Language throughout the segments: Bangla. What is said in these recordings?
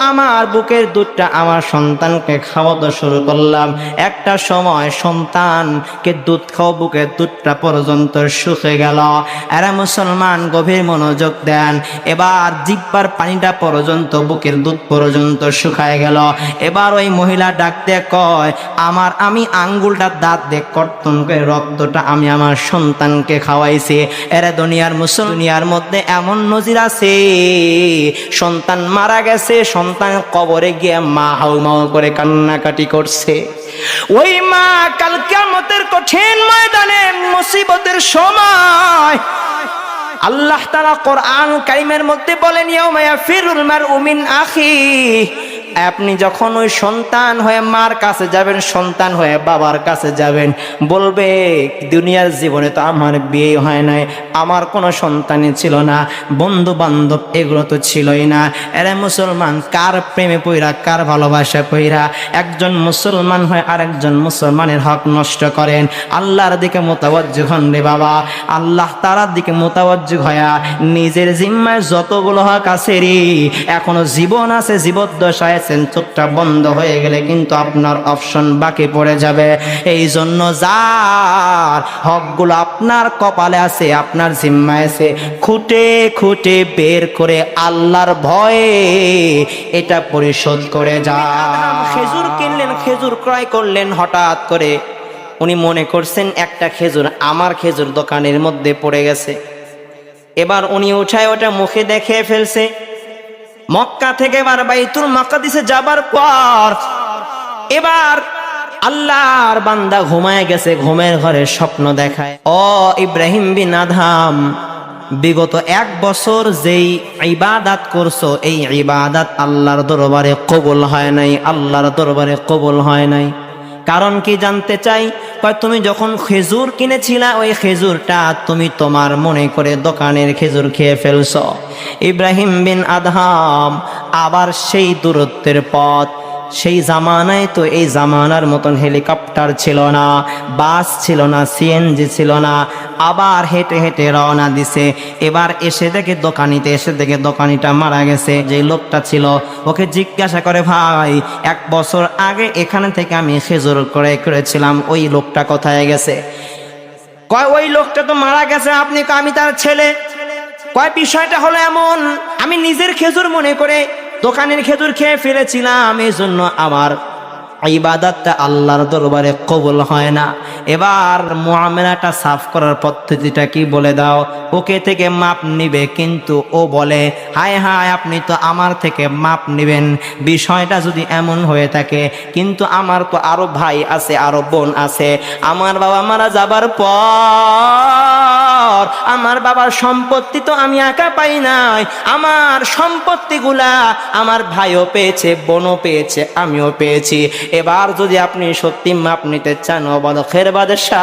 আমার বুকের দুধটা আমার সন্তানকে খাওয়াতে শুরু করলাম। একটা সময় সন্তানকে দুধ খাওয়া বুকের দুধটা পর্যন্ত শুকিয়ে গেল। এরা মুসলমান গভীর মনোযোগ দেন। এবার জিহ্বার পানিটা পর্যন্ত বুকের দুধ পর্যন্ত শুকায় গেল। এবার ওই মহিলা ডাকতে কয়, আমি আঙ্গুলটা দাঁত দিয়ে কর্তন করে রক্তটা আমি আমার সন্তানকে খাওয়াইছি। এরা দুনিয়ার দুনিয়ার মধ্যে এমন নজির আছে, সন্তান মারা গেছে, সন্তান কবরে গিয়ে মা হাউমাউ করে কান্নাকাটি করছে। ওই মা কাল কিয়ামতের কঠিন ময়দানে মুসিবতের সময় আল্লাহ তাআলা কোরআন কারীমের মধ্যে বলেন, ইয়াউমা ইয়াফিরুল মারউ মিন আখিহি। আপনি যখন ওই সন্তান হয়ে মার কাছে যাবেন, সন্তান হয়ে বাবার কাছে যাবেন, বলবে দুনিয়ার জীবনে তো আমার বিয়ে হয় নাই, আমার কোনো সন্তানই ছিল না, বন্ধু বান্ধব এগুলো তো ছিলই না। এরা মুসলমান কার প্রেমে পইরা, কার ভালোবাসা পইরা একজন মুসলমান হয় আরেকজন মুসলমানের হক নষ্ট করেন। আল্লাহর দিকে মোতাওয়াজ্জিহ হন রে বাবা, আল্লাহ তাআলার দিকে মোতাওয়াজ্জিহ হয়া নিজের জিম্মায় যতগুলো হক আছে রে, এখনো জীবন আছে, জীবদ্দশায় চোখটা বন্ধ হয়ে গেলে কিন্তু আপনার অপশন বাকি পড়ে যাবে। এই জন্য যার হকগুলো আপনার কপালে আছে, আপনার জিম্মায় আছে, খুঁটে খুঁটে বের করে আল্লাহর ভয়ে এটা পরিশোধ করে যান। খেজুর কিনলেন, খেজুর ক্রয় করলেন, হঠাৎ করে উনি মনে করছেন একটা খেজুর আমার খেজুর দোকানের মধ্যে পড়ে গেছে। এবার উনি উঠায় ওটা মুখে দেখে ফেলছে। মক্কা থেকে এবার বাইতুল মাকদিসে যাবার পর এবার আল্লাহর বান্দা ঘুমায় গেছে, ঘুমের ঘরে স্বপ্ন দেখায়, ও ইব্রাহিম বিন আদহাম, বিগত 1 বছর যেই ইবাদত করছো, এই ইবাদত আল্লাহর দরবারে কবুল হয় নাই, আল্লাহর দরবারে কবুল হয় নাই। কারণ কি জানতে চাই? তুমি যখন খেজুর কিনেছিলা ওই খেজুরটা তুমি তোমার মনে করে দোকানের খেজুর খেয়ে ফেলছো। ইব্রাহিম বিন আদহাম আবার সেই দূরত্বের পথ, সেই জামানায় তো এই জামানার মতন হেলিকপ্টার ছিল না, বাস ছিল না, সিএনজি ছিল না, আবার হেঁটে হেঁটে রওনা দিছে। এবার এসে দেখে দোকানিটা মারা গেছে। যে লোকটা ছিল ওকে জিজ্ঞাসা করে, ভাই 1 বছর আগে এখানে থেকে আমি খেজুর ক্রয় করেছিলাম, ওই লোকটা কোথায় গেছে? কয় ওই লোকটা তো মারা গেছে। আপনি? আমি তার ছেলে। কয় বিষয়টা হলো এমন, আমি নিজের খেজুর মনে করে দোকানের খেজুর খেয়ে ফেলেছিলাম, এই জন্য আমার ইবাদতটা আল্লাহর দরবারে কবুল হয় না। এবার মুআমালাটা সাফ করার পদ্ধতিটা কি বলে দাও। ওকে থেকে মাপ নিবে, কিন্তু ও বলে, হায় হায়, আপনি তো আমার থেকে মাপ নিবেন, বিষয়টা যদি এমন হয়ে থাকে, কিন্তু আমার তো আরো ভাই আছে, আরো বোন আছে। আমার বাবা মারা যাবার পর আমার বাবার সম্পত্তি তো আমি একা পাই নাই, আমার সম্পত্তিগুলা আমার ভাইও পেয়েছে, বোনও পেয়েছে, আমিও পেয়েছি। এবার যদি আপনি সত্যি মাপ নিতে চান, অবদখের বাদশাহ,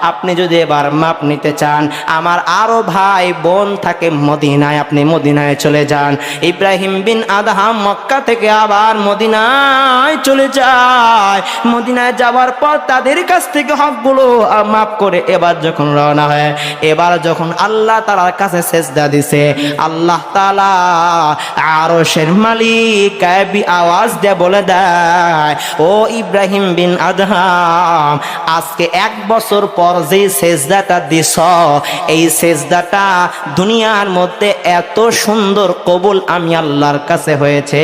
আপনি যদি এবার মাপ নিতে চান, আমার আরো ভাই বোন থাকে মদিনায়, আপনি মদিনায় চলে যান। ইব্রাহিম বিন আদহাম মক্কা থেকে আবার মদিনায় চলে যায়। মদিনায় যাওয়ার পর তাদের কাছ থেকে হকগুলো মাপ করে এবার যখন রওনা হয়, এবার যখন আল্লাহ তাআলার কাছে সেজদা দিছে, আল্লাহ তাআলা আরশের মালিক গায়বী আওয়াজ দিয়ে বলে দেয়, ও ইব্রাহিম বিন আদহাম, আজকে 1 বছর পর যে সেজদাটা দিছ, এই সেজদাটা দুনিয়ার মধ্যে এত সুন্দর কবুল আমি আল্লাহর কাছে হয়েছে,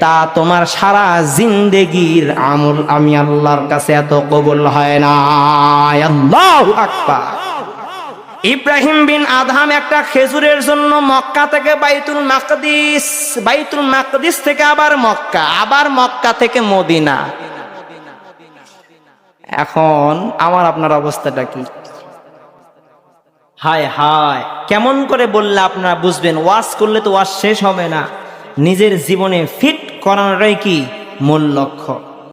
তা তোমার সারা জিন্দেগির আমল আমি আল্লাহর কাছে এত কবুল হয় না। আল্লাহু আকবার। ইব্রাহিম বিন আদহাম একটা খেজুরের জন্য মক্কা থেকে বাইতুল মাকদিস থেকে আবার মক্কা থেকে মদিনা। এখন আমার আপনার অবস্থাটা কি? হায় হায়, কেমন করে বললে আপনারা বুঝবেন? ওয়াজ করলে তো ওয়াজ শেষ হবে না। নিজের জীবনে ফিট করানোটাই কি মূল লক্ষ্য।